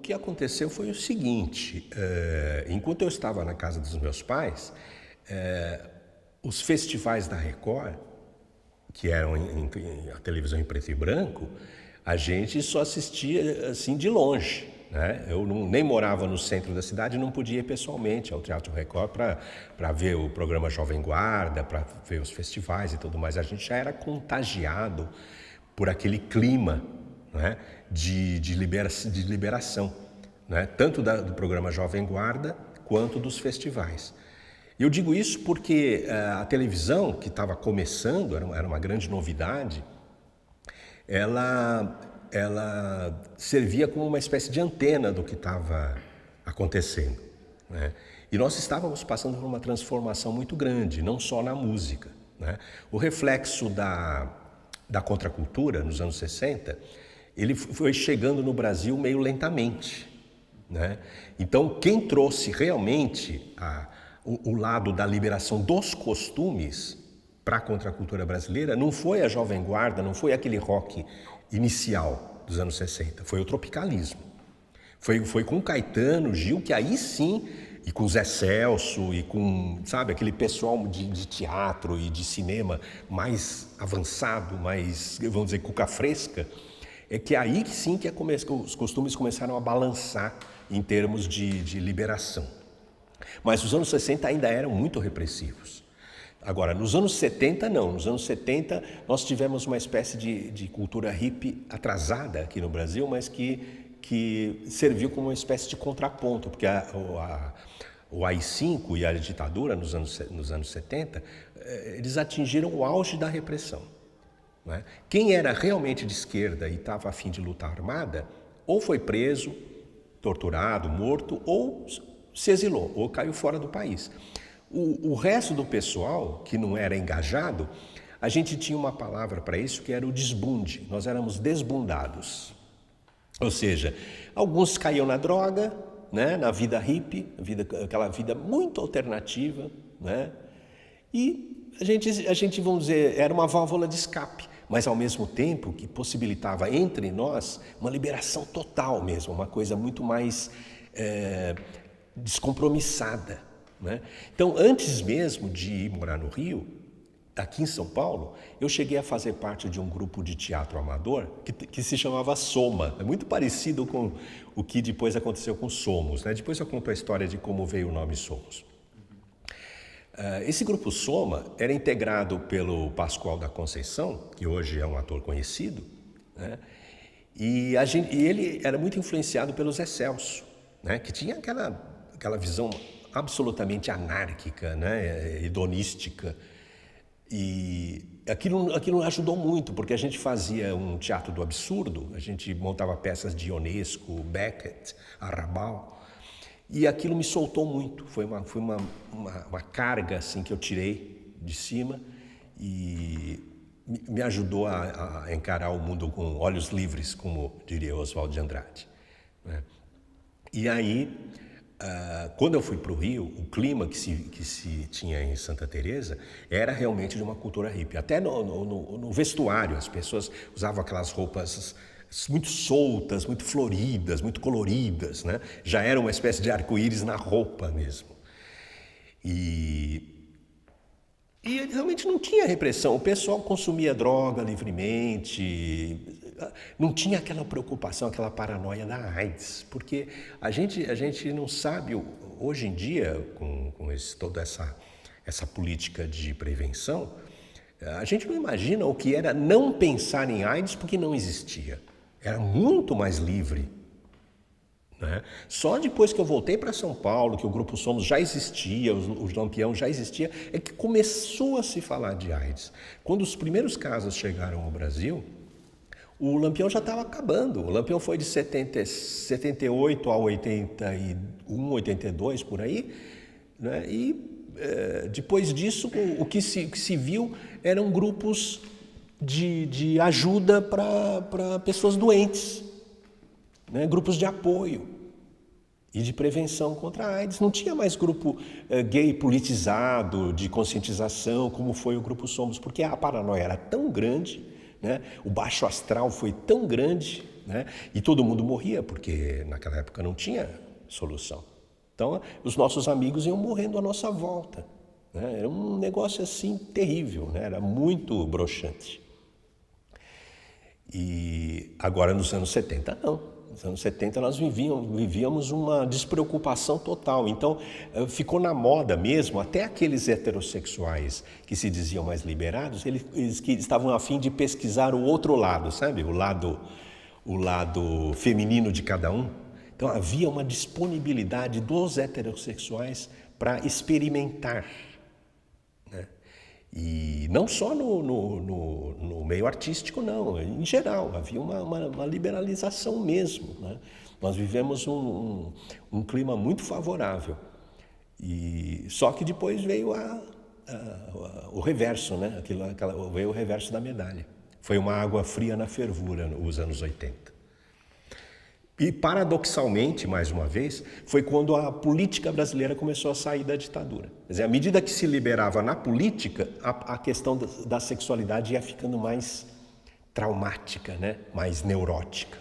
que aconteceu foi o seguinte, enquanto eu estava na casa dos meus pais, os festivais da Record, que eram a televisão em preto e branco, a gente só assistia assim de longe, né? Eu nem morava no centro da cidade, não podia ir pessoalmente ao Teatro Record para ver o programa Jovem Guarda, para ver os festivais e tudo mais. A gente já era contagiado por aquele clima, né, de liberação, né, tanto do programa Jovem Guarda quanto dos festivais. Eu digo isso porque a televisão, que estava começando, era uma grande novidade, ela servia como uma espécie de antena do que estava acontecendo, né? E nós estávamos passando por uma transformação muito grande, não só na música, né? O reflexo da contracultura nos anos 60, ele foi chegando no Brasil meio lentamente, né? Então, quem trouxe realmente o lado da liberação dos costumes para a contracultura brasileira não foi a Jovem Guarda, não foi aquele rock inicial dos anos 60, foi o tropicalismo. Foi com Caetano, Gil, que aí sim, e com Zé Celso, e com, sabe, aquele pessoal de teatro e de cinema mais avançado, mais, vamos dizer, cuca fresca, é que aí sim que os costumes começaram a balançar em termos de liberação. Mas os anos 60 ainda eram muito repressivos. Agora, nos anos 70 não, nos anos 70 nós tivemos uma espécie de cultura hippie atrasada aqui no Brasil, mas que serviu como uma espécie de contraponto, porque o AI-5 e a ditadura nos anos 70, eles atingiram o auge da repressão, né? Quem era realmente de esquerda e estava a fim de lutar armada, ou foi preso, torturado, morto, ou se exilou, ou caiu fora do país. O resto do pessoal, que não era engajado, a gente tinha uma palavra para isso que era o desbunde. Nós éramos desbundados. Ou seja, alguns caíam na droga, né, na vida hippie, aquela vida muito alternativa, né? E a gente, vamos dizer, era uma válvula de escape, mas ao mesmo tempo que possibilitava entre nós uma liberação total mesmo, uma coisa muito mais descompromissada, né? Então, antes mesmo de ir morar no Rio, aqui em São Paulo, eu cheguei a fazer parte de um grupo de teatro amador que se chamava Soma. É muito parecido com o que depois aconteceu com Somos, né? Depois eu conto a história de como veio o nome Somos. Esse grupo Soma era integrado pelo Pascoal da Conceição, que hoje é um ator conhecido, né? E ele era muito influenciado pelo Zé Celso, né? Que tinha aquela visão absolutamente anárquica, né? Hedonística. E aquilo ajudou muito, porque a gente fazia um teatro do absurdo, a gente montava peças de Ionesco, Beckett, Arrabal, e aquilo me soltou muito, foi uma carga assim, que eu tirei de cima e me ajudou a encarar o mundo com olhos livres, como diria Oswald de Andrade, né? E aí, quando eu fui para o Rio, o clima que se tinha em Santa Teresa era realmente de uma cultura hippie. Até no vestuário, as pessoas usavam aquelas roupas muito soltas, muito floridas, muito coloridas, né? Já era uma espécie de arco-íris na roupa mesmo. E realmente não tinha repressão. O pessoal consumia droga livremente, não tinha aquela preocupação, aquela paranoia da AIDS, porque a gente não sabe, hoje em dia, com toda essa política de prevenção, a gente não imagina o que era não pensar em AIDS porque não existia. Era muito mais livre, né? Só depois que eu voltei para São Paulo, que o Grupo Somos já existia, o Lampião já existia, é que começou a se falar de AIDS. Quando os primeiros casos chegaram ao Brasil, o Lampião já estava acabando. O Lampião foi de 78 a 81, 82, por aí, né? E depois disso, o que se viu eram grupos de ajuda para pessoas doentes, né? Grupos de apoio e de prevenção contra a AIDS. Não tinha mais grupo gay politizado, de conscientização, como foi o Grupo Somos, porque a paranoia era tão grande, né? O baixo astral foi tão grande, né? E todo mundo morria, porque naquela época não tinha solução. Então, os nossos amigos iam morrendo à nossa volta, né? Era um negócio assim terrível, né? Era muito broxante. E agora nos anos 70, não. Nos anos 70 nós vivíamos uma despreocupação total. Então ficou na moda mesmo, até aqueles heterossexuais que se diziam mais liberados, eles que estavam a fim de pesquisar o outro lado, sabe? O lado feminino de cada um. Então havia uma disponibilidade dos heterossexuais para experimentar, né? E não só no meio artístico, não. Em geral, havia uma liberalização mesmo, né? Nós vivemos um clima muito favorável. Só que depois veio o reverso, né? Veio o reverso da medalha. Foi uma água fria na fervura nos anos 80. E, paradoxalmente, mais uma vez, foi quando a política brasileira começou a sair da ditadura. Quer dizer, à medida que se liberava na política, a questão da sexualidade ia ficando mais traumática, né? Mais neurótica.